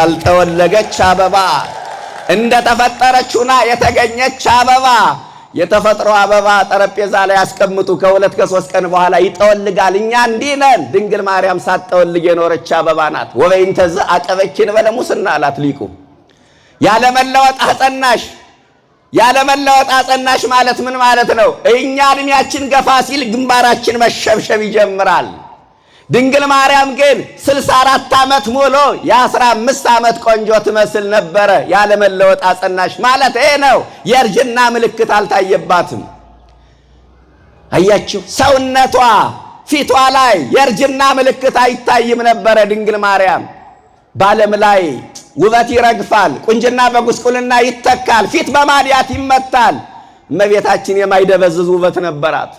ያልጠወለገች አበባ እንደ ተፈጠረችውና የተገኘች አበባ የተፈጥሮ አበባ ጠረጴዛ ላይ ያስቀምጡ ከሁለት ከሶስት ቀን በኋላ ይጠወልጋል። እኛ እንዲህ ነን። ድንግል ማርያም ሳትጠወልግ የኖረች አበባ ናት። ወበይንተዝ አቀበኪን በለሙስና አላት ሊቁ። ያለመለወጥ አጸናሽ። ያለመለወጥ አጸናሽ ማለት ምን ማለት ነው? እኛ እድሜያችን ገፋ ሲል ግንባራችን መሸብሸብ ይጀምራል። ድንግል ማርያም ግን 64 ዓመት ሙሉ የ15 ዓመት ቆንጆ ትመስል ነበረ። ያለመለወጥ አጸናሽ ማለት ይሄ ነው። የእርጅና ምልክት አልታየባትም። አያችሁ፣ ሰውነቷ ፊቷ ላይ የእርጅና ምልክት አይታይም ነበረ። ድንግል ማርያም በዓለም ላይ ውበት ይረግፋል፣ ቁንጅና በጉስቁልና ይተካል፣ ፊት በማዲያት ይመታል። እመቤታችን የማይደበዝዝ ውበት ነበራት።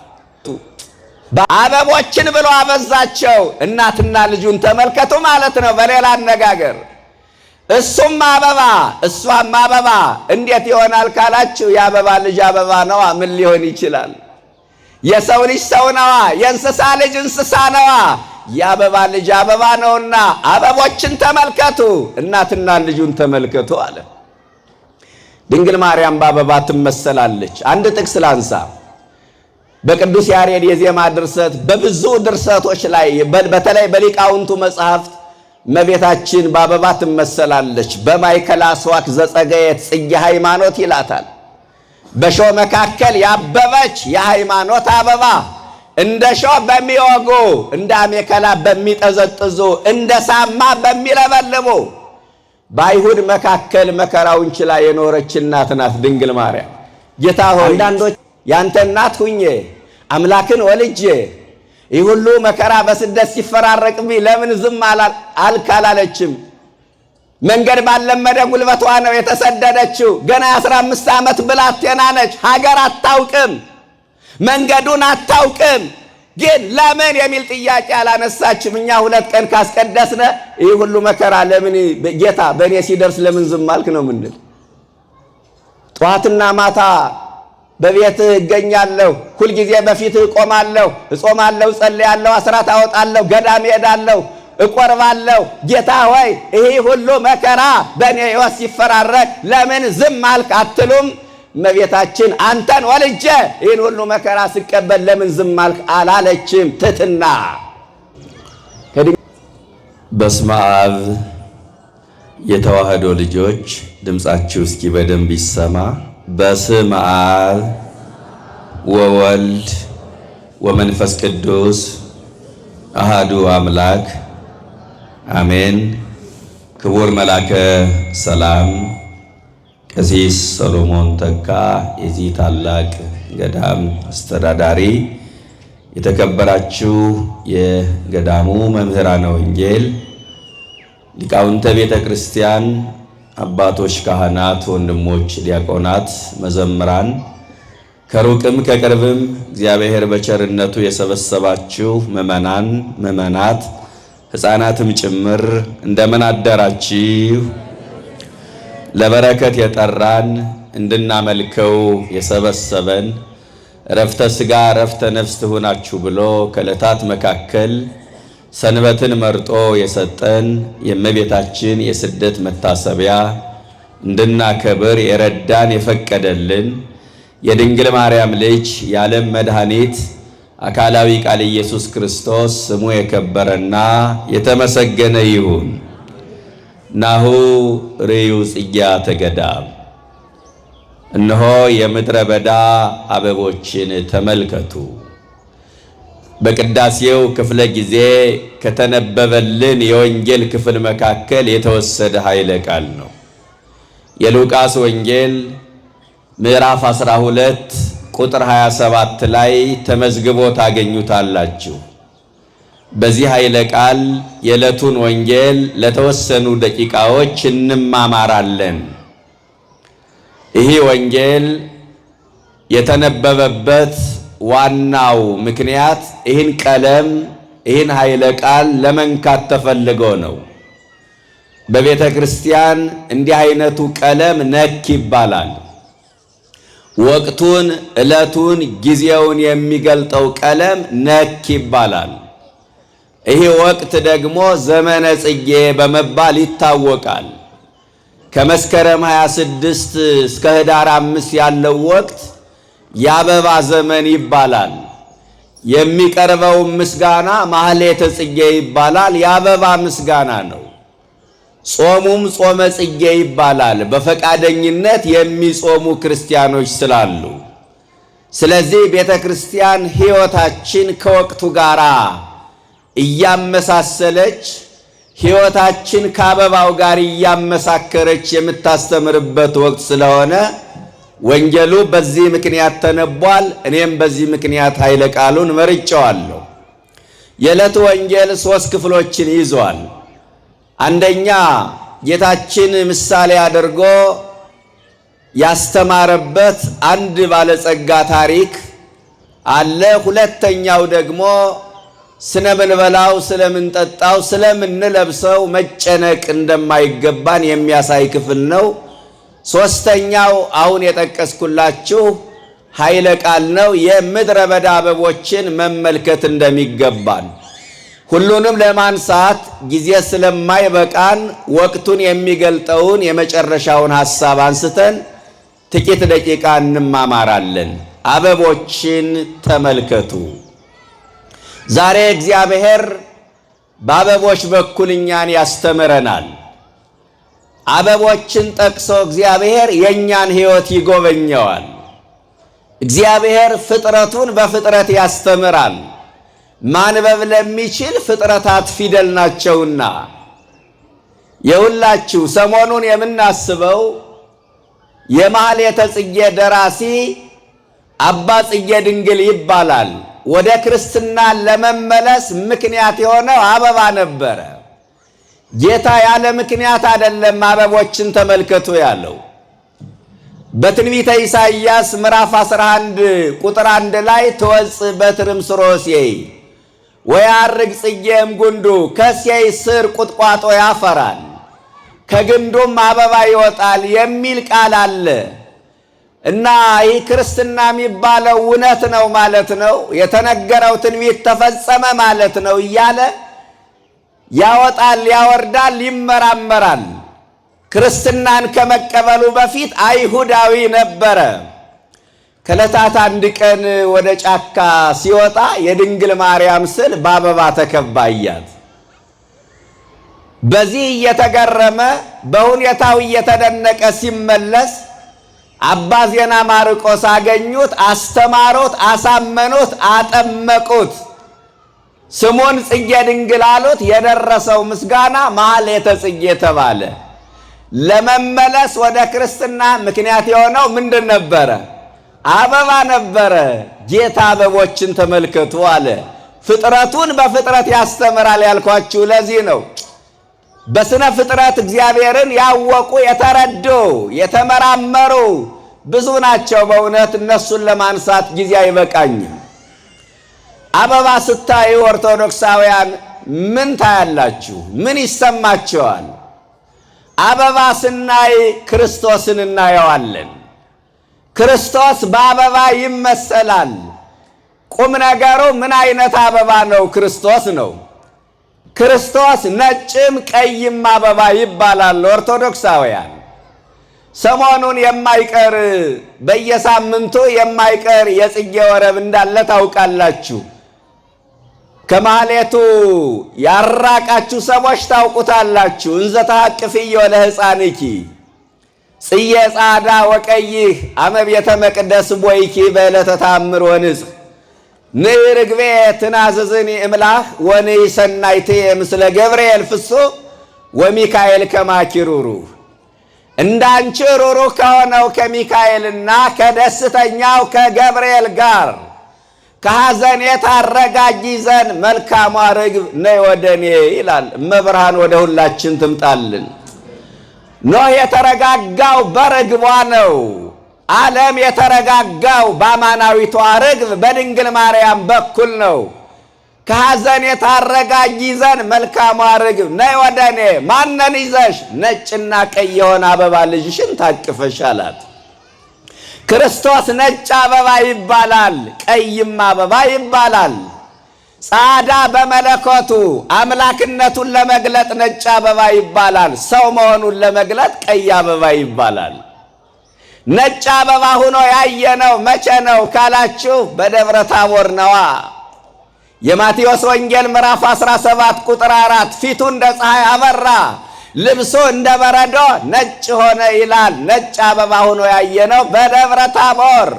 አበቦችን ብሎ አበዛቸው። እናትና ልጁን ተመልከቱ ማለት ነው። በሌላ አነጋገር እሱም አበባ እሷም አበባ እንዴት ይሆናል ካላችሁ፣ የአበባ ልጅ አበባ ነዋ። ምን ሊሆን ይችላል? የሰው ልጅ ሰው ነዋ፣ የእንስሳ ልጅ እንስሳ ነዋ። የአበባ ልጅ አበባ ነውና አበቦችን ተመልከቱ፣ እናትና ልጁን ተመልከቱ አለ። ድንግል ማርያም በአበባ ትመሰላለች። አንድ ጥቅስ ላንሳ። በቅዱስ ያሬድ የዜማ ድርሰት በብዙ ድርሰቶች ላይ በተለይ በሊቃውንቱ መጽሐፍት እመቤታችን በአበባ ትመሰላለች። በማእከለ አስዋክ ዘጸገየት ጽጌ ሃይማኖት ይላታል። በሾህ መካከል ያበበች የሃይማኖት አበባ፣ እንደ ሾህ በሚወጉ እንደ አሜከላ በሚጠዘጥዙ እንደ ሳማ በሚለበልቡ በአይሁድ መካከል መከራውን ችላ የኖረች እናት ናት ድንግል ማርያም። ጌታ ሆይ አንዳንዶች ያንተ እናት ሁኜ አምላክን ወልጄ ይህ ሁሉ መከራ በስደት ሲፈራረቅብኝ ለምን ዝም አልካላለችም? መንገድ ባለመደ ጉልበቷ ነው የተሰደደችው። ገና የ15 ዓመት ብላቴና ነች። ሀገር አታውቅም፣ መንገዱን አታውቅም። ግን ለምን የሚል ጥያቄ አላነሳችም። እኛ 2 ቀን ካስቀደስነ ይህ ሁሉ መከራ ለምን ጌታ በእኔ ሲደርስ ለምን ዝም አልክ ነው ምንል። ጠዋትና ማታ በቤትህ እገኛለሁ፣ ሁልጊዜ በፊትህ እቆማለሁ፣ እጾማለሁ፣ ጸልያለሁ፣ አስራት አወጣለሁ፣ ገዳም እሄዳለሁ፣ እቆርባለሁ። ጌታ ሆይ ይህ ሁሉ መከራ በእኔ ሕይወት ሲፈራረቅ ለምን ዝም አልክ አትሉም? እመቤታችን አንተን ወልጄ ይህን ሁሉ መከራ ስቀበል ለምን ዝም አልክ አላለችም። ትሕትና። በስመ አብ የተዋህዶ ልጆች ድምፃችሁ እስኪ በደንብ ይሰማ። በስመ አብ ወወልድ ወመንፈስ ቅዱስ አሃዱ አምላክ አሜን። ክቡር መላከ ሰላም ቀሲስ ሰሎሞን ተካ የዚህ ታላቅ ገዳም አስተዳዳሪ፣ የተከበራችሁ የገዳሙ መምህራነ ወንጌል፣ ሊቃውንተ ቤተ ክርስቲያን፣ አባቶች ካህናት፣ ወንድሞች ዲያቆናት፣ መዘምራን፣ ከሩቅም ከቅርብም እግዚአብሔር በቸርነቱ የሰበሰባችሁ ምእመናን፣ ምእመናት፣ ሕፃናትም ጭምር እንደምን አደራችሁ? ለበረከት የጠራን እንድናመልከው የሰበሰበን ረፍተ ሥጋ ረፍተ ነፍስ ትሁናችሁ ብሎ ከዕለታት መካከል ሰንበትን መርጦ የሰጠን የእመቤታችን የስደት መታሰቢያ እንድናከብር የረዳን የፈቀደልን የድንግል ማርያም ልጅ የዓለም መድኃኒት አካላዊ ቃል ኢየሱስ ክርስቶስ ስሙ የከበረና የተመሰገነ ይሁን። ናሁ ርእዩ ጽጌያተ ገዳም፣ እነሆ የምድረ በዳ አበቦችን ተመልከቱ። በቅዳሴው ክፍለ ጊዜ ከተነበበልን የወንጌል ክፍል መካከል የተወሰደ ኃይለ ቃል ነው። የሉቃስ ወንጌል ምዕራፍ 12 ቁጥር 27 ላይ ተመዝግቦ ታገኙታላችሁ። በዚህ ኃይለ ቃል የዕለቱን ወንጌል ለተወሰኑ ደቂቃዎች እንማማራለን። ይህ ወንጌል የተነበበበት ዋናው ምክንያት ይህን ቀለም ይህን ኃይለ ቃል ለመንካት ተፈልጎ ነው። በቤተ ክርስቲያን እንዲህ አይነቱ ቀለም ነክ ይባላል። ወቅቱን፣ ዕለቱን፣ ጊዜውን የሚገልጠው ቀለም ነክ ይባላል። ይህ ወቅት ደግሞ ዘመነ ጽጌ በመባል ይታወቃል። ከመስከረም 26 እስከ ህዳር 5 ያለው ወቅት የአበባ ዘመን ይባላል። የሚቀርበው ምስጋና ማህሌተ ጽጌ ይባላል። የአበባ ምስጋና ነው። ጾሙም ጾመ ጽጌ ይባላል። በፈቃደኝነት የሚጾሙ ክርስቲያኖች ስላሉ፣ ስለዚህ ቤተ ክርስቲያን ሕይወታችን ከወቅቱ ጋር እያመሳሰለች ሕይወታችን ከአበባው ጋር እያመሳከረች የምታስተምርበት ወቅት ስለሆነ ወንጌሉ በዚህ ምክንያት ተነቧል። እኔም በዚህ ምክንያት ኃይለ ቃሉን መርጬዋለሁ። የዕለቱ ወንጌል 3 ክፍሎችን ይዟል። አንደኛ ጌታችን ምሳሌ አድርጎ ያስተማረበት አንድ ባለጸጋ ታሪክ አለ። ሁለተኛው ደግሞ ስለምንበላው፣ ስለምንጠጣው፣ ስለምንለብሰው መጨነቅ እንደማይገባን የሚያሳይ ክፍል ነው። ሶስተኛው አሁን የጠቀስኩላችሁ ኃይለ ቃል ነው። የምድረ በዳ አበቦችን መመልከት እንደሚገባን ሁሉንም ለማንሳት ጊዜ ስለማይበቃን ወቅቱን የሚገልጠውን የመጨረሻውን ሐሳብ አንስተን ጥቂት ደቂቃ እንማማራለን። አበቦችን ተመልከቱ። ዛሬ እግዚአብሔር በአበቦች በኩል እኛን ያስተምረናል። አበቦችን ጠቅሶ እግዚአብሔር የእኛን ሕይወት ይጎበኘዋል። እግዚአብሔር ፍጥረቱን በፍጥረት ያስተምራል። ማንበብ ለሚችል ፍጥረታት ፊደል ናቸውና። የሁላችሁ ሰሞኑን የምናስበው የማህሌተ ጽጌ ደራሲ አባ ጽጌ ድንግል ይባላል። ወደ ክርስትና ለመመለስ ምክንያት የሆነው አበባ ነበረ። ጌታ ያለ ምክንያት አይደለም አበቦችን ተመልከቱ ያለው። በትንቢተ ኢሳይያስ ምዕራፍ 11 ቁጥር 1 ላይ ትወጽእ በትርም ስሮሴይ ወያርግ ጽጌም ጉንዱ፣ ከሴይ ስር ቁጥቋጦ ያፈራል ከግንዱም አበባ ይወጣል የሚል ቃል አለ እና ይህ ክርስትና የሚባለው እውነት ነው ማለት ነው። የተነገረው ትንቢት ተፈጸመ ማለት ነው እያለ ያወጣል፣ ያወርዳል፣ ይመራመራል። ክርስትናን ከመቀበሉ በፊት አይሁዳዊ ነበረ። ከዕለታት አንድ ቀን ወደ ጫካ ሲወጣ የድንግል ማርያም ስዕል በአበባ ተከባያት። በዚህ እየተገረመ በሁኔታው እየተደነቀ ሲመለስ አባ ዜና ማርቆስ አገኙት፣ አስተማሩት፣ አሳመኑት፣ አጠመቁት። ስሙን ጽጌ ድንግል አሉት። የደረሰው ምስጋና ማህሌተ ጽጌ ተባለ። ለመመለስ ወደ ክርስትና ምክንያት የሆነው ምንድን ነበረ? አበባ ነበረ። ጌታ አበቦችን ተመልከቱ አለ። ፍጥረቱን በፍጥረት ያስተምራል ያልኳችሁ ለዚህ ነው። በስነ ፍጥረት እግዚአብሔርን ያወቁ የተረዱ የተመራመሩ ብዙ ናቸው። በእውነት እነሱን ለማንሳት ጊዜ አይበቃኝም። አበባ ስታዩ ኦርቶዶክሳውያን ምን ታያላችሁ? ምን ይሰማቸዋል? አበባ ስናይ ክርስቶስን እናየዋለን። ክርስቶስ በአበባ ይመሰላል። ቁም ነገሩ ምን አይነት አበባ ነው? ክርስቶስ ነው። ክርስቶስ ነጭም ቀይም አበባ ይባላል። ኦርቶዶክሳውያን ሰሞኑን የማይቀር በየሳምንቱ የማይቀር የጽጌ ወረብ እንዳለ ታውቃላችሁ። ከማህሌቱ ያራቃችሁ ሰዎች ታውቁታላችሁ። እንዘ ተሐቅፍዮ ለሕፃንኪ ጽዬ ጻዳ ወቀይህ አመ ቤተ መቅደስ ቦይኪ በዕለተ ተአምር ወንጽሕ ንዕ ርግቤ ትናዝዝኒ እምላህ ወንዕ ሰናይትየ ምስለ ገብርኤል ፍጹም ወሚካኤል ከማኪ ሩሩህ። እንዳንቺ ሩሩህ ከሆነው ከሚካኤልና ከደስተኛው ከገብርኤል ጋር ከሐዘን የታረጋጊ ዘንድ መልካሟ ርግብ ነይ ወደኔ ይላል። እመብርሃን ወደ ሁላችን ትምጣልን። ኖህ የተረጋጋው በርግቧ ነው። ዓለም የተረጋጋው በአማናዊቷ ርግብ በድንግል ማርያም በኩል ነው። ከሐዘን የታረጋጊ ዘንድ መልካሟ ርግብ ነይ ወደኔ። ማንን ይዘሽ? ነጭና ቀይ የሆነ አበባ ልጅሽን ታቅፈሽ አላት። ክርስቶስ ነጭ አበባ ይባላል፣ ቀይም አበባ ይባላል። ጻዳ በመለኮቱ አምላክነቱን ለመግለጥ ነጭ አበባ ይባላል። ሰው መሆኑን ለመግለጥ ቀይ አበባ ይባላል። ነጭ አበባ ሆኖ ያየነው መቼ ነው ካላችሁ በደብረ ታቦር ነዋ። የማቴዎስ ወንጌል ምዕራፍ 17 ቁጥር 4 ፊቱ እንደ ፀሐይ አበራ፣ ልብሱ እንደ በረዶ ነጭ ሆነ ይላል። ነጭ አበባ ሆኖ ያየነው በደብረ ታቦር፣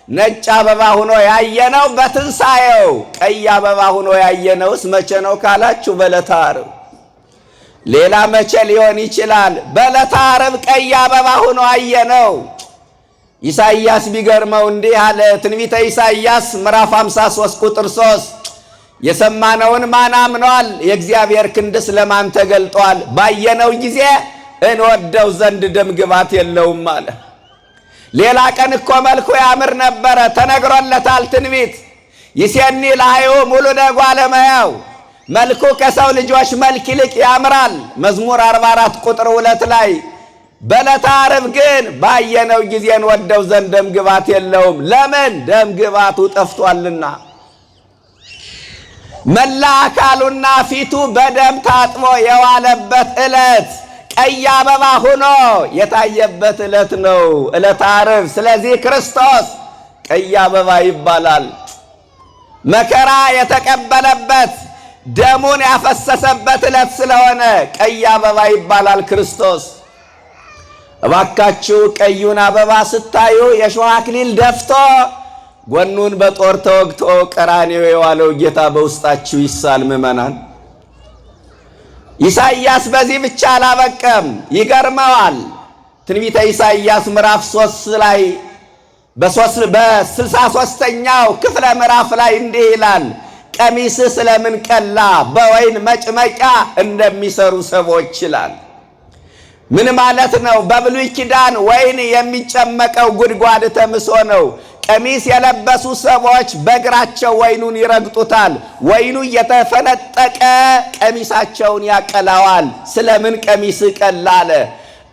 ነጭ አበባ ሆኖ ያየነው በትንሣኤው። ቀይ አበባ ሆኖ ያየነውስ መቼ ነው ካላችሁ በዕለተ ዓርብ። ሌላ መቼ ሊሆን ይችላል? በዕለተ ዓርብ ቀይ አበባ ሆኖ አየነው። ኢሳይያስ ቢገርመው እንዲህ አለ። ትንቢተ ኢሳይያስ ምዕራፍ 53 ቁጥር 3 የሰማነውን ማን አምኗል? የእግዚአብሔር ክንድስ ለማን ተገልጧል? ባየነው ጊዜ እንወደው ዘንድ ደም ግባት የለውም አለ። ሌላ ቀን እኮ መልኩ ያምር ነበረ፣ ተነግሮለታል ትንቢት። ይሴኒ ለሃዩ ሙሉ ደጓ ለመያው፣ መልኩ ከሰው ልጆች መልክ ይልቅ ያምራል። መዝሙር 44 ቁጥር 2 ላይ በዕለተ ዓርብ ግን ባየነው ጊዜ እንወደው ዘንድ ደም ግባት የለውም። ለምን? ደም ግባቱ ጠፍቷልና። መላ አካሉና ፊቱ በደም ታጥቦ የዋለበት ዕለት ቀይ አበባ ሆኖ የታየበት ዕለት ነው ዕለተ ዓርብ። ስለዚህ ክርስቶስ ቀይ አበባ ይባላል። መከራ የተቀበለበት ደሙን ያፈሰሰበት ዕለት ስለሆነ ቀይ አበባ ይባላል ክርስቶስ። እባካችሁ ቀዩን አበባ ስታዩ የሾህ አክሊል ደፍቶ ጎኑን በጦር ተወግቶ ቀራንዮ የዋለው ጌታ በውስጣችሁ ይሳል። ምእመናን፣ ኢሳይያስ በዚህ ብቻ አላበቀም። ይገርመዋል። ትንቢተ ኢሳይያስ ምዕራፍ 3 ላይ በ63ኛው ክፍለ ምዕራፍ ላይ እንዲህ ይላል፣ ቀሚስህ ስለምን ቀላ በወይን መጭመቂያ እንደሚሰሩ ሰዎች ይላል። ምን ማለት ነው? በብሉይ ኪዳን ወይን የሚጨመቀው ጉድጓድ ተምሶ ነው። ቀሚስ የለበሱ ሰዎች በእግራቸው ወይኑን ይረግጡታል። ወይኑ እየተፈነጠቀ ቀሚሳቸውን ያቀላዋል። ስለምን ቀሚስ ቀላለ?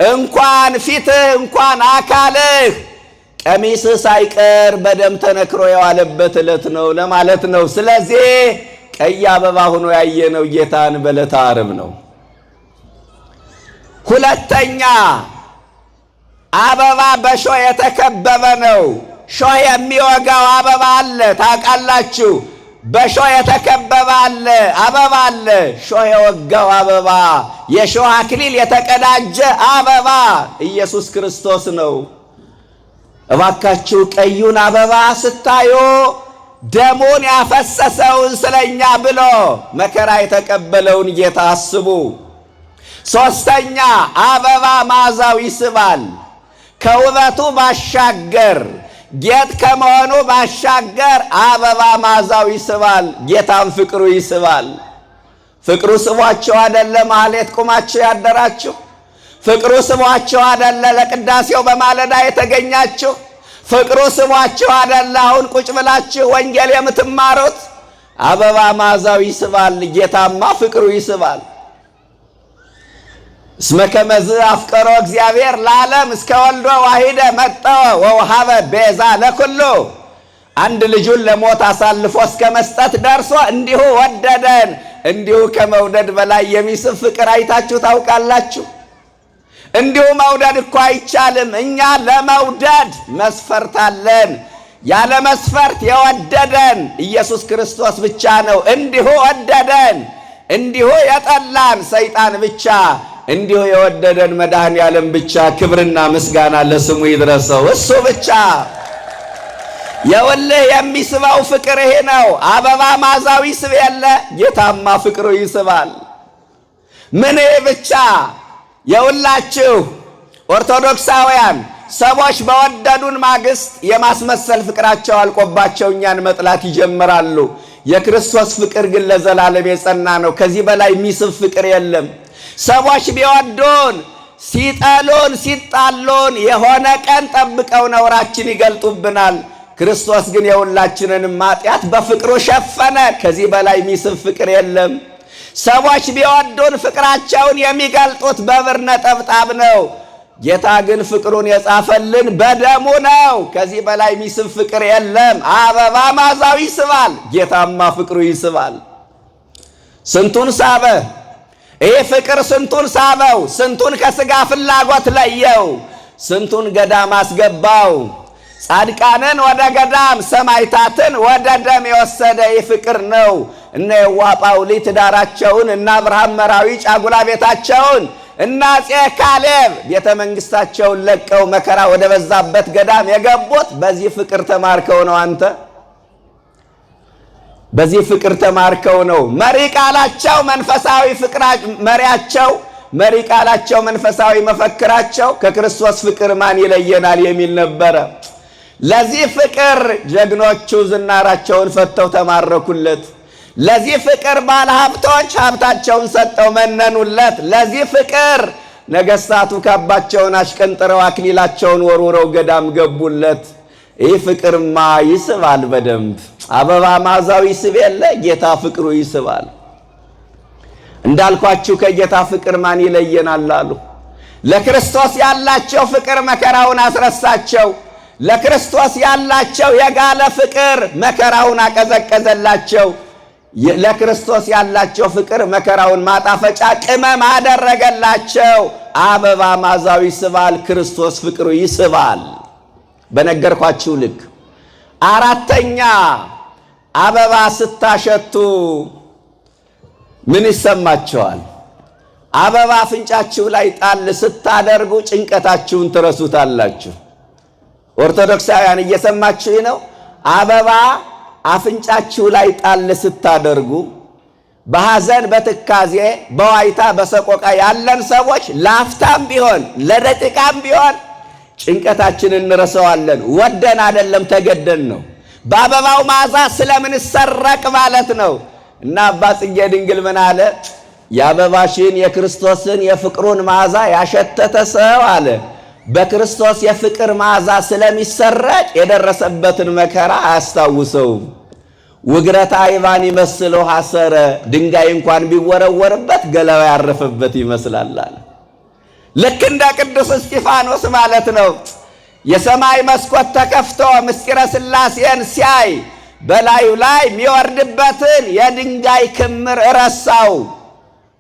እንኳን ፊትህ እንኳን አካልህ ቀሚስህ ሳይቀር በደም ተነክሮ የዋለበት ዕለት ነው ለማለት ነው። ስለዚህ ቀይ አበባ ሆኖ ያየነው ጌታን በዕለተ ዓርብ ነው። ሁለተኛ አበባ በሾህ የተከበበ ነው። ሾህ የሚወጋው አበባ አለ፣ ታውቃላችሁ። በሾህ የተከበበ አለ፣ አበባ አለ። ሾህ የወጋው አበባ፣ የሾህ አክሊል የተቀዳጀ አበባ ኢየሱስ ክርስቶስ ነው። እባካችሁ ቀዩን አበባ ስታዩ ደሙን ያፈሰሰውን ስለኛ ብሎ መከራ የተቀበለውን ጌታ አስቡ። ሶስተኛ አበባ መዓዛው ይስባል። ከውበቱ ባሻገር ጌጥ ከመሆኑ ባሻገር አበባ መዓዛው ይስባል። ጌታም ፍቅሩ ይስባል። ፍቅሩ ስቧቸው አደለ ማህሌት ቁማችሁ ያደራችሁ? ፍቅሩ ስቧቸው አደለ ለቅዳሴው በማለዳ የተገኛችሁ? ፍቅሩ ስቧችሁ አደለ አሁን ቁጭ ብላችሁ ወንጌል የምትማሩት? አበባ መዓዛው ይስባል። ጌታማ ፍቅሩ ይስባል። እስመ ከመዝ አፍቀሮ እግዚአብሔር ለዓለም እስከ ወልዶ ዋሂደ መጠወ ወውሃበ ቤዛ ለኩሉ። አንድ ልጁን ለሞት አሳልፎ እስከ መስጠት ደርሶ እንዲሁ ወደደን። እንዲሁ ከመውደድ በላይ የሚስብ ፍቅር አይታችሁ ታውቃላችሁ? እንዲሁ መውደድ እኮ አይቻልም። እኛ ለመውደድ መስፈርት አለን። ያለ መስፈርት የወደደን ኢየሱስ ክርስቶስ ብቻ ነው። እንዲሁ ወደደን። እንዲሁ የጠላን ሰይጣን ብቻ፣ እንዲሁ የወደደን መድኃኔዓለም ብቻ። ክብርና ምስጋና ለስሙ ይድረሰው። እሱ ብቻ። የውልህ የሚስበው ፍቅር ይሄ ነው። አበባ መዓዛው ይስብ የለ? ጌታማ ፍቅሩ ይስባል። ምን ብቻ የውላችሁ ኦርቶዶክሳውያን ሰዎች በወደዱን ማግስት የማስመሰል ፍቅራቸው አልቆባቸው እኛን መጥላት ይጀምራሉ። የክርስቶስ ፍቅር ግን ለዘላለም የጸና ነው። ከዚህ በላይ የሚስብ ፍቅር የለም። ሰዎች ቢወዱን ሲጠሉን ሲጣሉን የሆነ ቀን ጠብቀው ነውራችን ይገልጡብናል። ክርስቶስ ግን የሁላችንንም ኃጢአት በፍቅሩ ሸፈነ። ከዚህ በላይ የሚስብ ፍቅር የለም። ሰዎች ቢወዱን ፍቅራቸውን የሚገልጡት በብር ነጠብጣብ ነው። ጌታ ግን ፍቅሩን የጻፈልን በደሙ ነው። ከዚህ በላይ የሚስብ ፍቅር የለም። አበባ መዓዛው ይስባል፣ ጌታማ ፍቅሩ ይስባል። ስንቱን ሳበ! ይህ ፍቅር ስንቱን ሳበው! ስንቱን ከሥጋ ፍላጎት ለየው! ስንቱን ገዳም አስገባው! ጻድቃንን ወደ ገዳም፣ ሰማዕታትን ወደ ደም የወሰደ ይህ ፍቅር ነው። እነ የዋህ ጳውሊ ትዳራቸውን፣ እነ አብርሃም መራዊ ጫጉላ ቤታቸውን፣ እነ አፄ ካሌብ ቤተ መንግሥታቸውን ለቀው መከራ ወደ በዛበት ገዳም የገቡት በዚህ ፍቅር ተማርከው ነው። አንተ በዚህ ፍቅር ተማርከው ነው። መሪ ቃላቸው መንፈሳዊ መሪያቸው መሪ ቃላቸው መንፈሳዊ መፈክራቸው ከክርስቶስ ፍቅር ማን ይለየናል የሚል ነበረ። ለዚህ ፍቅር ጀግኖቹ ዝናራቸውን ፈተው ተማረኩለት። ለዚህ ፍቅር ባለሀብቶች ሀብታቸውን ሰጠው መነኑለት። ለዚህ ፍቅር ነገሥታቱ ካባቸውን አሽቀንጥረው አክሊላቸውን ወርውረው ገዳም ገቡለት። ይህ ፍቅርማ ይስባል በደንብ። አበባ መዓዛው ይስብ የለ ጌታ ፍቅሩ ይስባል። እንዳልኳችሁ ከጌታ ፍቅር ማን ይለየናል አሉ። ለክርስቶስ ያላቸው ፍቅር መከራውን አስረሳቸው። ለክርስቶስ ያላቸው የጋለ ፍቅር መከራውን አቀዘቀዘላቸው። ለክርስቶስ ያላቸው ፍቅር መከራውን ማጣፈጫ ቅመም አደረገላቸው። አበባ መዓዛው ይስባል፣ ክርስቶስ ፍቅሩ ይስባል። በነገርኳችሁ ልክ አራተኛ አበባ ስታሸቱ ምን ይሰማቸዋል? አበባ አፍንጫችሁ ላይ ጣል ስታደርጉ ጭንቀታችሁን ትረሱታላችሁ። ኦርቶዶክሳውያን እየሰማችሁ ነው። አበባ አፍንጫችሁ ላይ ጣል ስታደርጉ በሐዘን በትካዜ በዋይታ በሰቆቃ ያለን ሰዎች ላፍታም ቢሆን ለደቂቃም ቢሆን ጭንቀታችንን እንረሳዋለን። ወደን አይደለም ተገደን ነው። በአበባው መዓዛ ስለምን ሰረቅ ማለት ነው። እና አባ ጽጌ ድንግል ምን አለ? የአበባሽን የክርስቶስን የፍቅሩን መዓዛ ያሸተተ ሰው አለ በክርስቶስ የፍቅር መዓዛ ስለሚሰረቅ የደረሰበትን መከራ አያስታውሰውም። ውግረተ አይባን ይመስለው ሐሰረ፣ ድንጋይ እንኳን ቢወረወርበት ገለባ ያረፈበት ይመስላል አለ። ልክ እንደ ቅዱስ እስጢፋኖስ ማለት ነው። የሰማይ መስኮት ተከፍቶ ምስጢረ ሥላሴን ሲያይ በላዩ ላይ የሚወርድበትን የድንጋይ ክምር ረሳው።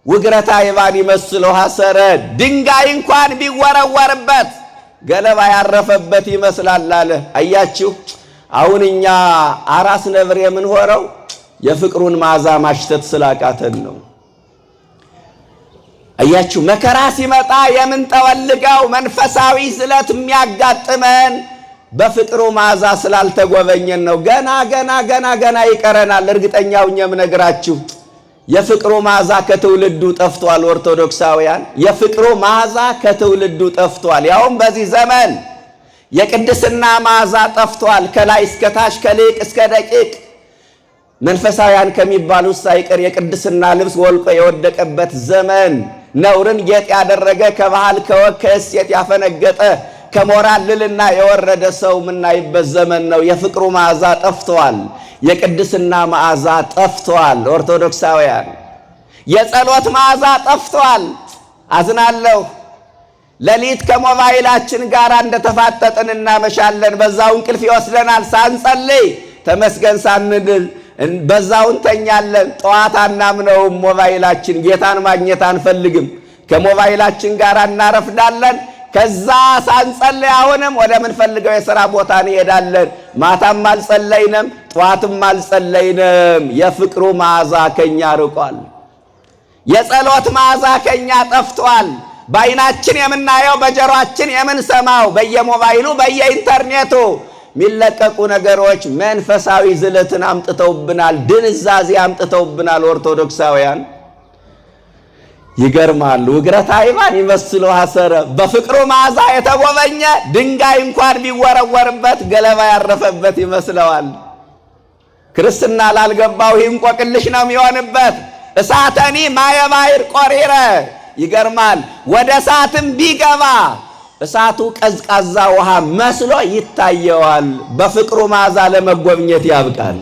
ውግረተ አይባን ይመስለው ሐሰረ፣ ድንጋይ እንኳን ቢወረወርበት ገለባ ያረፈበት ይመስላል አለ። አያችሁ፣ አሁን እኛ አራስ ነብር የምንሆነው የፍቅሩን መዓዛ ማሽተት ስላቃተን ነው። አያችሁ፣ መከራ ሲመጣ የምንጠወልገው መንፈሳዊ ዝለት የሚያጋጥመን በፍቅሩ መዓዛ ስላልተጎበኘን ነው። ገና ይቀረናል። እርግጠኛው የምነግራችሁ የፍቅሩ መዓዛ ከትውልዱ ጠፍቷል። ኦርቶዶክሳውያን የፍቅሩ መዓዛ ከትውልዱ ጠፍቷል። ያውም በዚህ ዘመን የቅድስና መዓዛ ጠፍቷል። ከላይ እስከ ታች ከሊቅ እስከ ደቂቅ መንፈሳውያን ከሚባሉት ሳይቀር የቅድስና ልብስ ወልቆ የወደቀበት ዘመን፣ ነውርን ጌጥ ያደረገ ከባህል ከወግ ከእሴት ያፈነገጠ ከሞራል ልልና የወረደ ሰው የምናይበት ዘመን ነው። የፍቅሩ መዓዛ ጠፍቷል። የቅድስና መዓዛ ጠፍቷል። ኦርቶዶክሳውያን የጸሎት መዓዛ ጠፍቷል። አዝናለሁ። ሌሊት ከሞባይላችን ጋር እንደተፋጠጥን እናመሻለን። በዛው እንቅልፍ ይወስደናል። ሳንጸልይ ተመስገን ሳንድል በዛው እንተኛለን። ጠዋት አናምነውም። ሞባይላችን ጌታን ማግኘት አንፈልግም። ከሞባይላችን ጋር እናረፍዳለን። ከዛ ሳንጸልይ አሁንም ወደ ምንፈልገው የሥራ ቦታ እንሄዳለን። ማታም አልጸለይንም፣ ጠዋትም አልጸለይንም። የፍቅሩ መዓዛ ከኛ ርቋል። የጸሎት መዓዛ ከኛ ጠፍቷል። በዓይናችን የምናየው በጆሮአችን የምንሰማው በየሞባይሉ በየኢንተርኔቱ የሚለቀቁ ነገሮች መንፈሳዊ ዝለትን አምጥተውብናል፣ ድንዛዜ አምጥተውብናል። ኦርቶዶክሳውያን ይገርማል። ውግረተ አይባን ይመስለው ሐሰረ፣ በፍቅሩ መዓዛ የተጎበኘ ድንጋይ እንኳን ቢወረወርበት ገለባ ያረፈበት ይመስለዋል። ክርስትና ላልገባው ይህ እንቆቅልሽ ነው የሚሆንበት። እሳተኒ ማየ ባሕር ቆሪረ፣ ይገርማል። ወደ እሳትም ቢገባ እሳቱ ቀዝቃዛ ውሃ መስሎ ይታየዋል። በፍቅሩ መዓዛ ለመጎብኘት ያብቃል።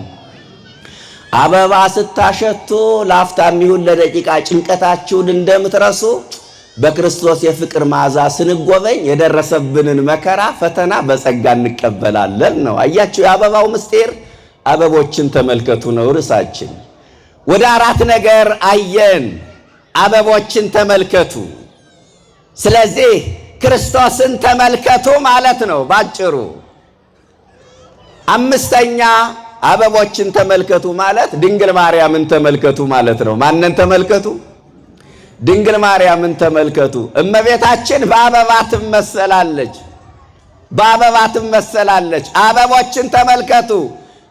አበባ ስታሸቱ ላፍታም ይሁን ለደቂቃ ጭንቀታችሁን እንደምትረሱ በክርስቶስ የፍቅር መዓዛ ስንጎበኝ የደረሰብንን መከራ ፈተና በጸጋ እንቀበላለን ነው። አያችሁ የአበባው ምስጢር። አበቦችን ተመልከቱ ነው ርዕሳችን። ወደ 4 ነገር አየን። አበቦችን ተመልከቱ። ስለዚህ ክርስቶስን ተመልከቱ ማለት ነው ባጭሩ። 5ኛ አበቦችን ተመልከቱ ማለት ድንግል ማርያምን ተመልከቱ ማለት ነው። ማንን ተመልከቱ? ድንግል ማርያምን ተመልከቱ። እመቤታችን በአበባ ትመሰላለች፣ በአበባ ትመሰላለች። አበቦችን ተመልከቱ፣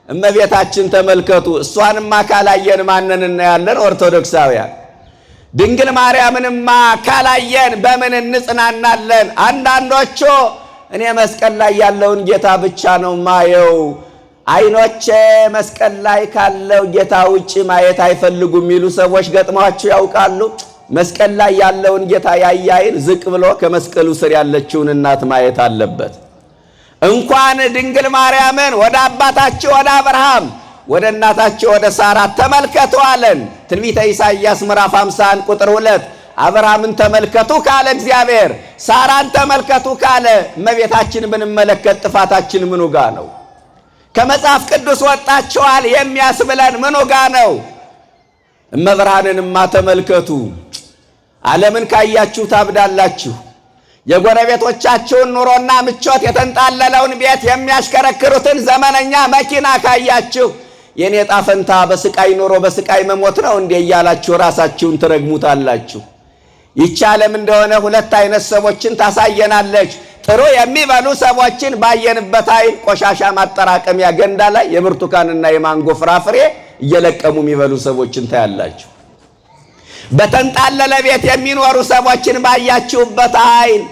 እመቤታችን ተመልከቱ። እሷንማ ካላየን ማንን እናያለን? ኦርቶዶክሳውያን። ድንግል ማርያምንማ ካላየን በምን እንጽናናለን? አንዳንዶቹ እኔ መስቀል ላይ ያለውን ጌታ ብቻ ነው ማየው፣ አይኖቼ መስቀል ላይ ካለው ጌታ ውጪ ማየት አይፈልጉም የሚሉ ሰዎች ገጥሟቸው ያውቃሉ? መስቀል ላይ ያለውን ጌታ ያያይን ዝቅ ብሎ ከመስቀሉ ስር ያለችውን እናት ማየት አለበት። እንኳን ድንግል ማርያምን ወደ አባታችሁ ወደ አብርሃም ወደ እናታችሁ ወደ ሳራ ተመልከቱ አለን። ትንቢተ ኢሳይያስ ምዕራፍ 51 ቁጥር 2 አብርሃምን ተመልከቱ ካለ እግዚአብሔር፣ ሳራን ተመልከቱ ካለ እመቤታችን ብንመለከት ጥፋታችን ምኑ ጋ ነው? ከመጽሐፍ ቅዱስ ወጣችኋል የሚያስብለን ምኑ ጋ ነው? እመብርሃንንማ ተመልከቱ። ዓለምን ካያችሁ ታብዳላችሁ። የጎረቤቶቻችሁን ኑሮና ምቾት የተንጣለለውን ቤት የሚያሽከረክሩትን ዘመነኛ መኪና ካያችሁ የኔ ዕጣ ፈንታ በስቃይ ኑሮ በስቃይ መሞት ነው እንዴ እያላችሁ ራሳችሁን ትረግሙታላችሁ። ይህች ዓለም እንደሆነ 2 አይነት ሰዎችን ታሳየናለች። ጥሩ የሚበሉ ሰዎችን ባየንበት አይን ቆሻሻ ማጠራቀሚያ ገንዳ ላይ የብርቱካንና የማንጎ ፍራፍሬ እየለቀሙ የሚበሉ ሰዎችን ታያላችሁ። በተንጣለለ ቤት የሚኖሩ ሰዎችን ባያችሁበት አይን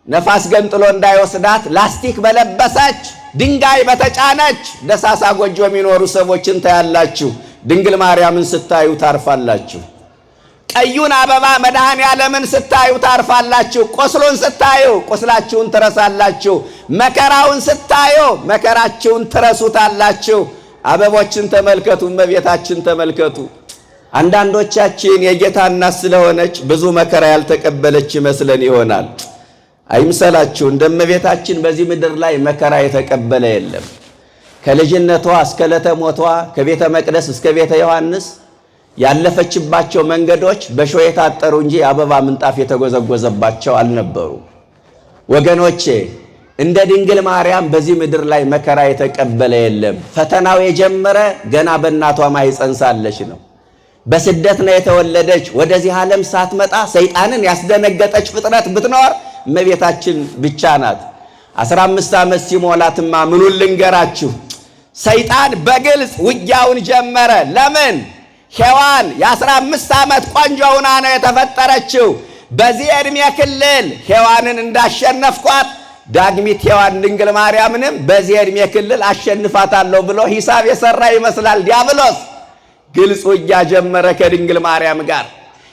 ነፋስ ገንጥሎ እንዳይወስዳት ላስቲክ በለበሰች ድንጋይ በተጫነች ደሳሳ ጎጆ የሚኖሩ ሰዎችን ታያላችሁ። ድንግል ማርያምን ስታዩ ታርፋላችሁ። ቀዩን አበባ መድኃኔ ዓለምን ስታዩ ታርፋላችሁ። ቁስሉን ስታዩ ቁስላችሁን ትረሳላችሁ። መከራውን ስታዩ መከራችሁን ትረሱታላችሁ። አበቦችን ተመልከቱ፣ እመቤታችን ተመልከቱ። አንዳንዶቻችን የጌታ እናት ስለሆነች ብዙ መከራ ያልተቀበለች ይመስለን ይሆናል። አይምሰላችሁ። እንደ እመቤታችን በዚህ ምድር ላይ መከራ የተቀበለ የለም። ከልጅነቷ እስከ ዕለተ ሞቷ ከቤተ መቅደስ እስከ ቤተ ዮሐንስ ያለፈችባቸው መንገዶች በሾህ የታጠሩ እንጂ አበባ ምንጣፍ የተጎዘጎዘባቸው አልነበሩ። ወገኖቼ እንደ ድንግል ማርያም በዚህ ምድር ላይ መከራ የተቀበለ የለም። ፈተናው የጀመረ ገና በእናቷ ማኅፀን ሳለች ነው። በስደት ነው የተወለደች። ወደዚህ ዓለም ሳትመጣ ሰይጣንን ያስደነገጠች ፍጥረት ብትኖር እመቤታችን ብቻ ናት። 15 ዓመት ሲሞላትማ ምኑን ልንገራችሁ፣ ሰይጣን በግልጽ ውጊያውን ጀመረ። ለምን? ሔዋን የ15 ዓመት ቆንጆ ሆና ነው የተፈጠረችው። በዚህ ዕድሜ ክልል ሔዋንን እንዳሸነፍኳት ዳግሚት ሔዋን ድንግል ማርያምንም በዚህ ዕድሜ ክልል አሸንፋታለሁ ብሎ ሂሳብ የሰራ ይመስላል ዲያብሎስ። ግልጽ ውጊያ ጀመረ ከድንግል ማርያም ጋር።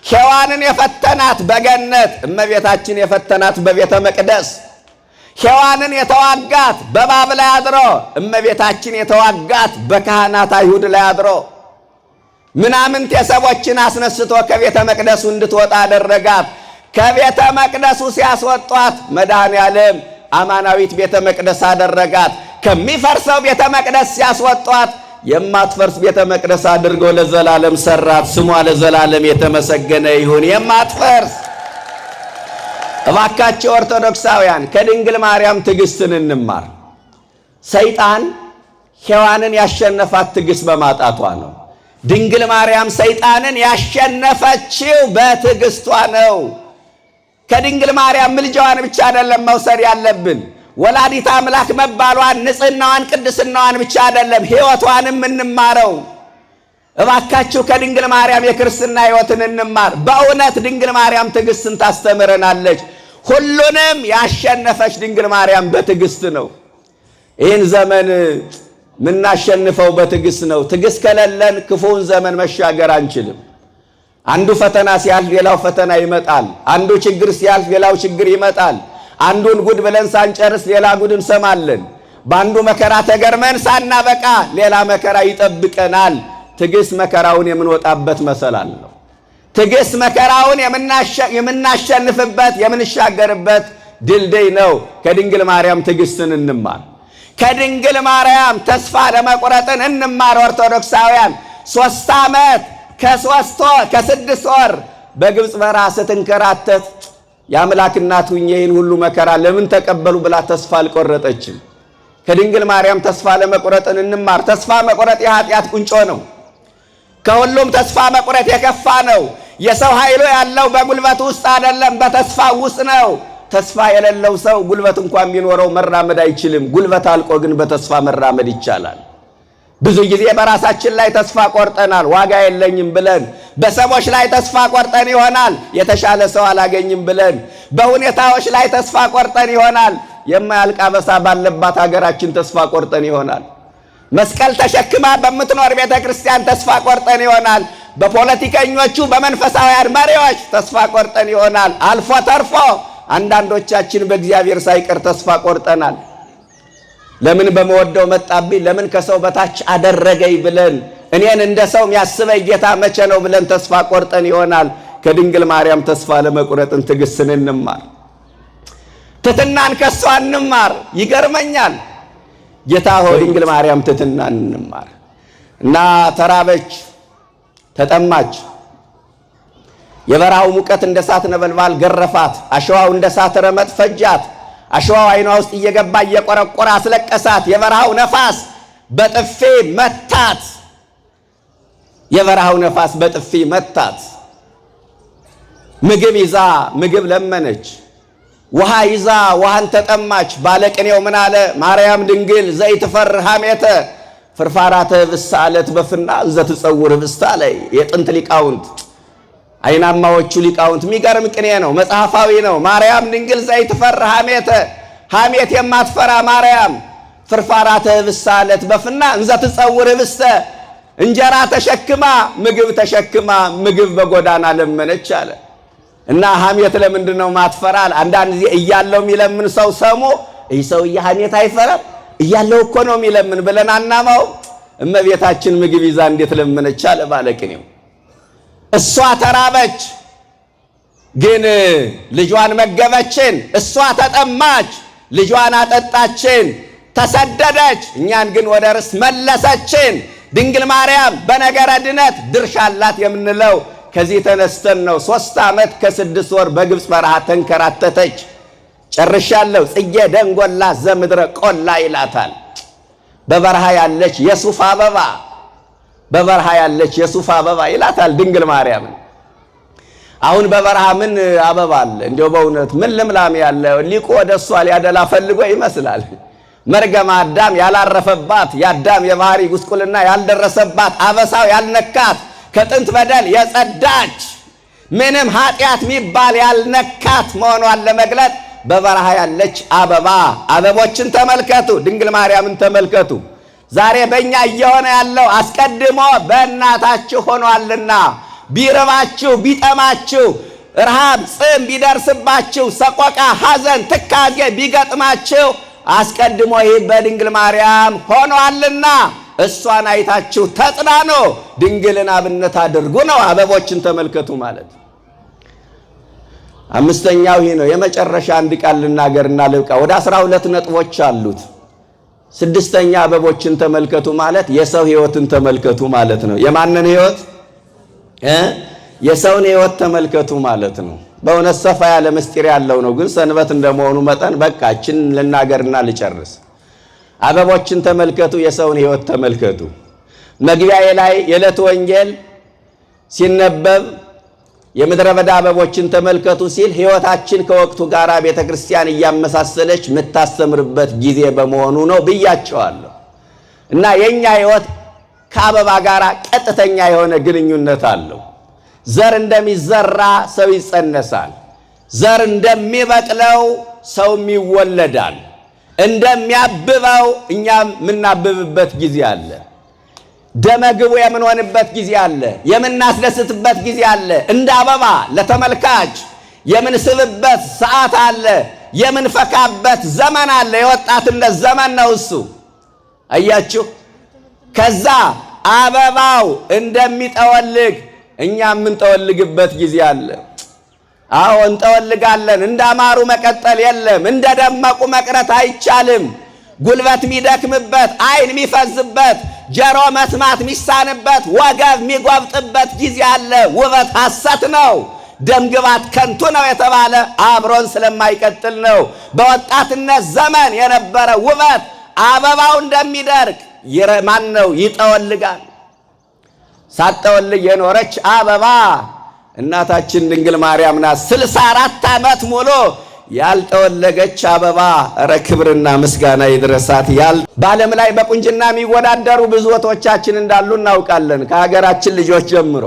ሔዋንን የፈተናት በገነት፣ እመቤታችን የፈተናት በቤተ መቅደስ። ሔዋንን የተዋጋት በእባብ ላይ አድሮ፣ እመቤታችን የተዋጋት በካህናት አይሁድ ላይ አድሮ ምናምንቴ ሰዎችን አስነስቶ ከቤተ መቅደሱ እንድትወጣ አደረጋት። ከቤተ መቅደሱ ሲያስወጧት መድኃኔ ዓለም አማናዊት ቤተ መቅደስ አደረጋት። ከሚፈርሰው ቤተ መቅደስ ሲያስወጧት የማትፈርስ ቤተ መቅደስ አድርጎ ለዘላለም ሰራት። ስሟ ለዘላለም የተመሰገነ ይሁን። የማትፈርስ። እባካችሁ ኦርቶዶክሳውያን ከድንግል ማርያም ትዕግስትን እንማር። ሰይጣን ሔዋንን ያሸነፋት ትዕግስት በማጣቷ ነው። ድንግል ማርያም ሰይጣንን ያሸነፈችው በትዕግስቷ ነው። ከድንግል ማርያም ምልጃዋን ብቻ አይደለም መውሰድ ያለብን፣ ወላዲት አምላክ መባሏን፣ ንጽህናዋን፣ ቅድስናዋን ብቻ አይደለም ሕይወቷንም እንማረው። እባካችሁ ከድንግል ማርያም የክርስትና ሕይወትን እንማር። በእውነት ድንግል ማርያም ትዕግስትን ታስተምረናለች። ሁሉንም ያሸነፈች ድንግል ማርያም በትዕግስት ነው። ይህን ዘመን ምናሸንፈው በትዕግስት ነው። ትዕግስት ከሌለን ክፉውን ዘመን መሻገር አንችልም። አንዱ ፈተና ሲያልፍ ሌላው ፈተና ይመጣል። አንዱ ችግር ሲያልፍ ሌላው ችግር ይመጣል። አንዱን ጉድ ብለን ሳንጨርስ ሌላ ጉድ እንሰማለን። በአንዱ መከራ ተገርመን ሳናበቃ ሌላ መከራ ይጠብቀናል። ትዕግስት መከራውን የምንወጣበት መሰላል ነው። ትዕግስት መከራውን የምናሸንፍበት የምንሻገርበት ድልድይ ነው። ከድንግል ማርያም ትዕግስትን እንማር። ከድንግል ማርያም ተስፋ ለመቁረጥን እንማር። ኦርቶዶክሳውያን 3 ዓመት ከ6 ወር በግብፅ በረሃ ስትንከራተት የአምላክ እናት ሁኜ ይህን ሁሉ መከራ ለምን ተቀበሉ ብላ ተስፋ አልቆረጠችም። ከድንግል ማርያም ተስፋ ለመቁረጥን እንማር። ተስፋ መቁረጥ የኃጢአት ቁንጮ ነው። ከሁሉም ተስፋ መቁረጥ የከፋ ነው። የሰው ኃይሉ ያለው በጉልበቱ ውስጥ አይደለም፣ በተስፋ ውስጥ ነው። ተስፋ የሌለው ሰው ጉልበት እንኳን ቢኖረው መራመድ አይችልም። ጉልበት አልቆ ግን በተስፋ መራመድ ይቻላል። ብዙ ጊዜ በራሳችን ላይ ተስፋ ቆርጠናል፣ ዋጋ የለኝም ብለን። በሰዎች ላይ ተስፋ ቆርጠን ይሆናል፣ የተሻለ ሰው አላገኝም ብለን። በሁኔታዎች ላይ ተስፋ ቆርጠን ይሆናል፣ የማያልቅ አበሳ ባለባት ሀገራችን ተስፋ ቆርጠን ይሆናል። መስቀል ተሸክማ በምትኖር ቤተ ክርስቲያን ተስፋ ቆርጠን ይሆናል። በፖለቲከኞቹ በመንፈሳውያን መሪዎች ተስፋ ቆርጠን ይሆናል። አልፎ ተርፎ አንዳንዶቻችን በእግዚአብሔር ሳይቀር ተስፋ ቆርጠናል። ለምን በመወደው መጣብኝ፣ ለምን ከሰው በታች አደረገኝ ብለን፣ እኔን እንደ ሰው የሚያስበኝ ጌታ መቼ ነው ብለን ተስፋ ቆርጠን ይሆናል። ከድንግል ማርያም ተስፋ ለመቁረጥን ትዕግስትን እንማር። ትሕትናን ከሷ እንማር። ይገርመኛል። ጌታ ሆይ ድንግል ማርያም ትሕትናን እንማር እና ተራበች፣ ተጠማች። የበረሃው ሙቀት እንደ እሳት ነበልባል ገረፋት። አሸዋው እንደ እሳት ረመጥ ፈጃት። አሸዋው ዓይኗ ውስጥ እየገባ እየቆረቆረ አስለቀሳት። የበረሃው ነፋስ በጥፊ መታት። የበረሃው ነፋስ በጥፊ መታት። ምግብ ይዛ ምግብ ለመነች። ውሃ ይዛ ውሃን ተጠማች። ባለቅኔው ምን አለ? ማርያም ድንግል ዘይትፈር ሐሜተ ፍርፋራተ ህብስተ አለት በፍና ዘትጸውር ህብስተ አለ። የጥንት ሊቃውንት አይናማዎቹ ሊቃውንት የሚገርም ቅኔ ነው፣ መጽሐፋዊ ነው። ማርያም ድንግል ዘይትፈር ሐሜተ፣ ሐሜት የማትፈራ ማርያም ፍርፋራተ ህብስተ አለት በፍና ዘትጸውር ህብስተ፣ እንጀራ ተሸክማ ምግብ ተሸክማ ምግብ በጎዳና ለመነች አለ። እና ሐሜት ለምንድን ነው ማትፈራል? አንዳንድ ጊዜ እያለው የሚለምን ሰው ሰሙ፣ ይህ ሰውዬ ሐሜት አይፈራም እያለው እኮ ነው የሚለምን ብለን አናማው። እመቤታችን ምግብ ይዛ እንዴት ለመነች አለ ባለቅኔው። እሷ ተራበች ግን ልጇን መገበችን። እሷ ተጠማች ልጇን አጠጣችን። ተሰደደች እኛን ግን ወደ ርስት መለሰችን። ድንግል ማርያም በነገረ ድነት ድርሻ አላት የምንለው ከዚህ ተነስተን ነው። 3 ዓመት ከ6 ወር በግብፅ በረሃ ተንከራተተች። ጨርሻለሁ ጽጌ ደንጎላ ዘምድረ ቆላ ይላታል። በበረሃ ያለች የሱፍ አበባ፣ በበረሃ ያለች የሱፍ አበባ ይላታል ድንግል ማርያምን። አሁን በበረሃ ምን አበባ አለ? እንዲያው በእውነት ምን ልምላሜ ያለ ሊቁ ወደ እሷ ሊያደላ ፈልጎ ይመስላል። መርገመ አዳም ያላረፈባት፣ የአዳም የባህሪ ጉስቁልና ያልደረሰባት፣ አበሳው ያልነካት፣ ከጥንት በደል የጸዳች፣ ምንም ኃጢአት የሚባል ያልነካት መሆኗን ለመግለጥ በበረሃ ያለች አበባ። አበቦችን ተመልከቱ፣ ድንግል ማርያምን ተመልከቱ። ዛሬ በእኛ እየሆነ ያለው አስቀድሞ በእናታችሁ ሆኗልና። ቢርባችሁ፣ ቢጠማችሁ፣ ረሃብ፣ ጽም ቢደርስባችሁ፣ ሰቆቃ፣ ሐዘን፣ ትካዜ ቢገጥማችሁ አስቀድሞ ይህ በድንግል ማርያም ሆኗልና እሷን አይታችሁ ተጽናኑ፣ ድንግልን አብነት አድርጉ ነው። አበቦችን ተመልከቱ ማለት። አምስተኛው ይህ ነው። የመጨረሻ አንድ ቃል ልናገርና ልብቃ። ወደ 12 ነጥቦች አሉት። 6ኛ አበቦችን ተመልከቱ ማለት የሰው ሕይወትን ተመልከቱ ማለት ነው። የማንን ሕይወት? የሰውን ሕይወት ተመልከቱ ማለት ነው። በእውነት ሰፋ ያለ ምስጢር ያለው ነው፣ ግን ሰንበት እንደመሆኑ መጠን በቃችን ልናገርና ልጨርስ። አበቦችን ተመልከቱ፣ የሰውን ሕይወት ተመልከቱ። መግቢያዬ ላይ የዕለቱ ወንጌል ሲነበብ የምድረ በዳ አበቦችን ተመልከቱ ሲል ሕይወታችን ከወቅቱ ጋር ቤተ ክርስቲያን እያመሳሰለች የምታስተምርበት ጊዜ በመሆኑ ነው ብያቸዋለሁ። እና የኛ ሕይወት ከአበባ ጋር ቀጥተኛ የሆነ ግንኙነት አለው። ዘር እንደሚዘራ ሰው ይጸነሳል። ዘር እንደሚበቅለው ሰውም ይወለዳል። እንደሚያብበው እኛም የምናብብበት ጊዜ አለ። ደመግቡ የምንሆንበት ጊዜ አለ። የምናስደስትበት ጊዜ አለ። እንደ አበባ ለተመልካች የምንስብበት ሰዓት አለ። የምንፈካበት ዘመን አለ። የወጣትነት ዘመን ነው እሱ። አያችሁ፣ ከዛ አበባው እንደሚጠወልግ እኛ የምንጠወልግበት ጊዜ አለ። አዎ እንጠወልጋለን። እንዳማሩ መቀጠል የለም። እንደደመቁ መቅረት አይቻልም። ጉልበት የሚደክምበት፣ ዓይን የሚፈዝበት፣ ጆሮ መስማት የሚሳንበት፣ ወገብ የሚጎብጥበት ጊዜ አለ። ውበት ሐሰት ነው፣ ደምግባት ከንቱ ነው የተባለ አብሮን ስለማይቀጥል ነው። በወጣትነት ዘመን የነበረ ውበት አበባው እንደሚደርቅ ማን ነው ይጠወልጋል። ሳትጠወልግ የኖረች አበባ እናታችን ድንግል ማርያም ናት። 64 ዓመት ሙሉ ያልጠወለገች አበባ። እረ ክብርና ምስጋና ይድረሳት። በዓለም ላይ በቁንጅና የሚወዳደሩ ብዙ እህቶቻችን እንዳሉ እናውቃለን። ከሀገራችን ልጆች ጀምሮ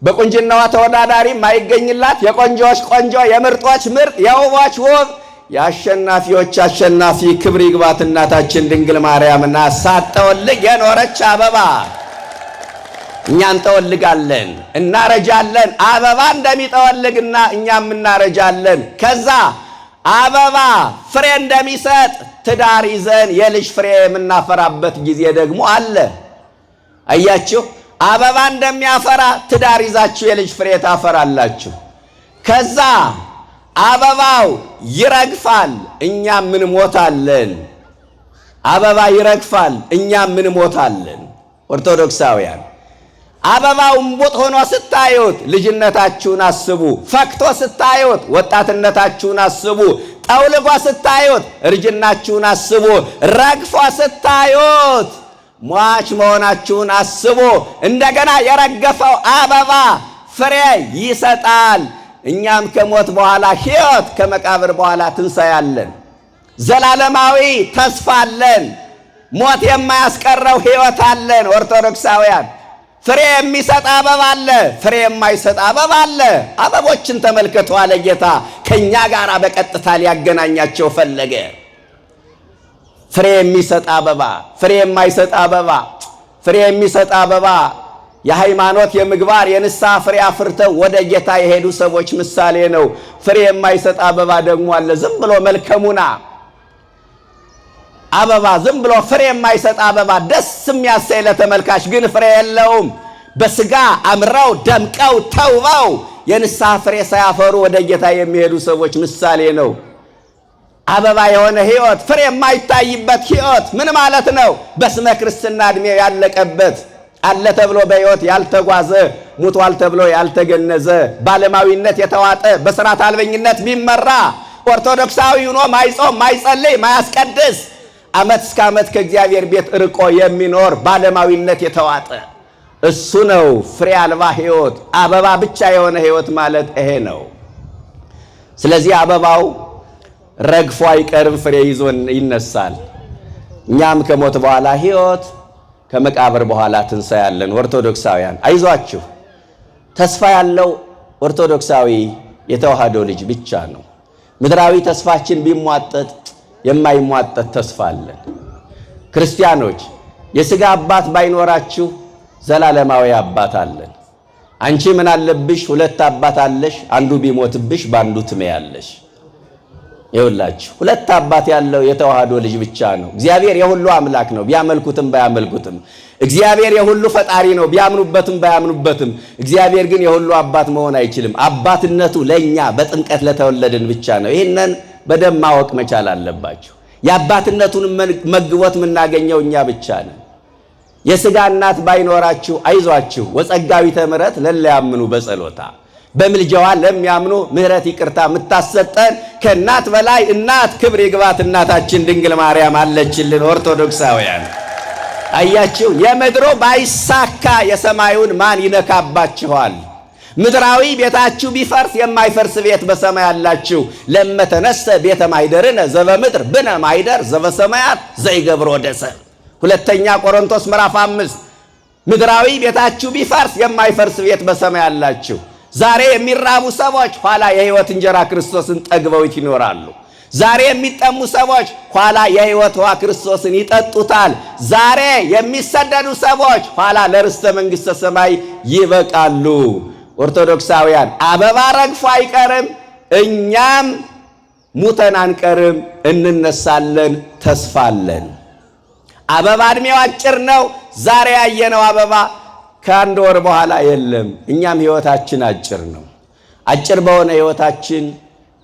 በቁንጅናዋ ተወዳዳሪ ማይገኝላት የቆንጆች ቆንጆ፣ የምርጦች ምርጥ፣ የውቦች ውብ፣ የአሸናፊዎች አሸናፊ ክብር ይግባት እናታችን ድንግል ማርያም ናት። ሳትጠወልግ የኖረች አበባ። እኛ እንጠወልጋለን፣ እናረጃለን። አበባ እንደሚጠወልግና እኛም እናረጃለን። ከዛ አበባ ፍሬ እንደሚሰጥ ትዳር ይዘን የልጅ ፍሬ የምናፈራበት ጊዜ ደግሞ አለ። አያችሁ፣ አበባ እንደሚያፈራ ትዳር ይዛችሁ የልጅ ፍሬ ታፈራላችሁ። ከዛ አበባው ይረግፋል፣ እኛም እንሞታለን። አበባ ይረግፋል፣ እኛም እንሞታለን። ኦርቶዶክሳውያን አበባው እምቡጥ ሆኖ ስታዩት ልጅነታችሁን አስቡ። ፈክቶ ስታዩት ወጣትነታችሁን አስቡ። ጠውልጎ ስታዩት እርጅናችሁን አስቡ። ረግፎ ስታዩት ሟች መሆናችሁን አስቡ። እንደገና የረገፈው አበባ ፍሬ ይሰጣል። እኛም ከሞት በኋላ ሕይወት፣ ከመቃብር በኋላ ትንሣኤ አለን። ዘላለማዊ ተስፋ አለን። ሞት የማያስቀረው ሕይወት አለን። ኦርቶዶክሳውያን ፍሬ የሚሰጥ አበባ አለ፣ ፍሬ የማይሰጥ አበባ አለ። አበቦችን ተመልከቱ አለ ጌታ። ከእኛ ጋር በቀጥታ ሊያገናኛቸው ፈለገ። ፍሬ የሚሰጥ አበባ፣ ፍሬ የማይሰጥ አበባ። ፍሬ የሚሰጥ አበባ የሃይማኖት የምግባር የንስሐ ፍሬ አፍርተው ወደ ጌታ የሄዱ ሰዎች ምሳሌ ነው። ፍሬ የማይሰጥ አበባ ደግሞ አለ። ዝም ብሎ መልከሙና አበባ፣ ዝም ብሎ ፍሬ የማይሰጥ አበባ፣ ደስ የሚያሰኝ ለተመልካች ግን ፍሬ የለውም። በስጋ አምረው ደምቀው ተውበው የንስሐ ፍሬ ሳያፈሩ ወደ ጌታ የሚሄዱ ሰዎች ምሳሌ ነው። አበባ የሆነ ሕይወት፣ ፍሬ የማይታይበት ሕይወት ምን ማለት ነው? በስመ ክርስትና ዕድሜ ያለቀበት፣ አለ ተብሎ በሕይወት ያልተጓዘ፣ ሙቷል ተብሎ ያልተገነዘ፣ ባለማዊነት የተዋጠ፣ በሥርዓት አልበኝነት ቢመራ፣ ኦርቶዶክሳዊ ሆኖ ማይጾም ማይጸልይ ማያስቀድስ፣ ዓመት እስከ ዓመት ከእግዚአብሔር ቤት ርቆ የሚኖር ባለማዊነት የተዋጠ እሱ ነው ፍሬ አልባ ሕይወት። አበባ ብቻ የሆነ ሕይወት ማለት ይሄ ነው። ስለዚህ አበባው ረግፎ አይቀርም፣ ፍሬ ይዞ ይነሳል። እኛም ከሞት በኋላ ሕይወት፣ ከመቃብር በኋላ ትንሣኤ ያለን ኦርቶዶክሳውያን አይዟችሁ። ተስፋ ያለው ኦርቶዶክሳዊ የተዋህዶ ልጅ ብቻ ነው። ምድራዊ ተስፋችን ቢሟጠጥ የማይሟጠጥ ተስፋ አለን። ክርስቲያኖች የሥጋ አባት ባይኖራችሁ ዘላለማዊ አባት አለን። አንቺ ምን አለብሽ? ሁለት አባት አለሽ። አንዱ ቢሞትብሽ በአንዱ ትመያለሽ። ይኸውላችሁ ሁለት አባት ያለው የተዋህዶ ልጅ ብቻ ነው። እግዚአብሔር የሁሉ አምላክ ነው፣ ቢያመልኩትም ባያመልኩትም። እግዚአብሔር የሁሉ ፈጣሪ ነው፣ ቢያምኑበትም ባያምኑበትም። እግዚአብሔር ግን የሁሉ አባት መሆን አይችልም። አባትነቱ ለእኛ በጥምቀት ለተወለድን ብቻ ነው። ይህንን በደንብ ማወቅ መቻል አለባችሁ። የአባትነቱን መግቦት የምናገኘው እኛ ብቻ ነን። የሥጋ እናት ባይኖራችሁ አይዟችሁ። ወጸጋዊተ ምሕረት ለለ ያምኑ በጸሎታ፣ በምልጃዋ ለሚያምኑ ምሕረት ይቅርታ የምታሰጠን ከእናት በላይ እናት ክብር ይግባት እናታችን ድንግል ማርያም አለችልን። ኦርቶዶክሳውያን አያችሁ፣ የምድሩ ባይሳካ የሰማዩን ማን ይነካባችኋል? ምድራዊ ቤታችሁ ቢፈርስ የማይፈርስ ቤት በሰማይ አላችሁ። ለመተነሰ ቤተ ማይደርነ ዘበምድር ብነ ማይደር ዘበሰማያት ዘይገብሮ ደሰ። ሁለተኛ ቆሮንቶስ ምዕራፍ 5 ምድራዊ ቤታችሁ ቢፈርስ የማይፈርስ ቤት በሰማይ አላችሁ። ዛሬ የሚራቡ ሰዎች ኋላ የሕይወት እንጀራ ክርስቶስን ጠግበውት ይኖራሉ። ዛሬ የሚጠሙ ሰዎች ኋላ የሕይወት ውሃ ክርስቶስን ይጠጡታል። ዛሬ የሚሰደዱ ሰዎች ኋላ ለርስተ መንግሥተ ሰማይ ይበቃሉ። ኦርቶዶክሳውያን አበባ ረግፎ አይቀርም፣ እኛም ሙተን አንቀርም፣ እንነሳለን፣ ተስፋ አለን። አበባ ዕድሜው አጭር ነው። ዛሬ ያየነው አበባ ከአንድ ወር በኋላ የለም። እኛም ሕይወታችን አጭር ነው። አጭር በሆነ ሕይወታችን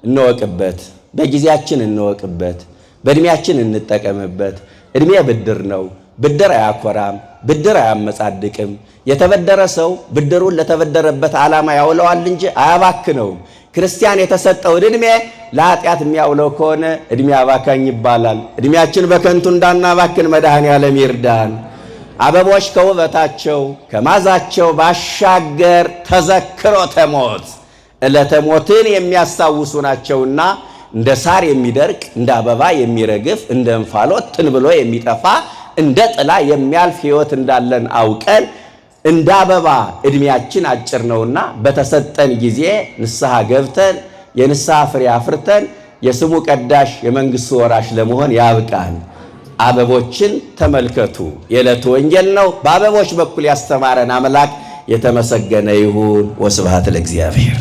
እንወቅበት፣ በጊዜያችን እንወቅበት፣ በእድሜያችን እንጠቀምበት። እድሜ ብድር ነው። ብድር አያኮራም፣ ብድር አያመጻድቅም። የተበደረ ሰው ብድሩን ለተበደረበት ዓላማ ያውለዋል እንጂ አያባክነውም። ክርስቲያን የተሰጠውን እድሜ ለኃጢአት የሚያውለው ከሆነ እድሜ አባካኝ ይባላል። እድሜያችን በከንቱ እንዳናባክን መድኃኔዓለም ይርዳን። አበቦች ከውበታቸው ከማዛቸው ባሻገር ተዘክሮተ ሞት ዕለተ ሞትን የሚያስታውሱ ናቸውና እንደ ሳር የሚደርቅ እንደ አበባ የሚረግፍ እንደ እንፋሎት ትን ብሎ የሚጠፋ እንደ ጥላ የሚያልፍ ሕይወት እንዳለን አውቀን እንደ አበባ እድሜያችን አጭር ነውና በተሰጠን ጊዜ ንስሐ ገብተን የንስሐ ፍሬ አፍርተን የስሙ ቀዳሽ የመንግሥቱ ወራሽ ለመሆን ያብቃን። አበቦችን ተመልከቱ። የዕለቱ ወንጌል ነው። በአበቦች በኩል ያስተማረን አምላክ የተመሰገነ ይሁን። ወስብሐት ለእግዚአብሔር።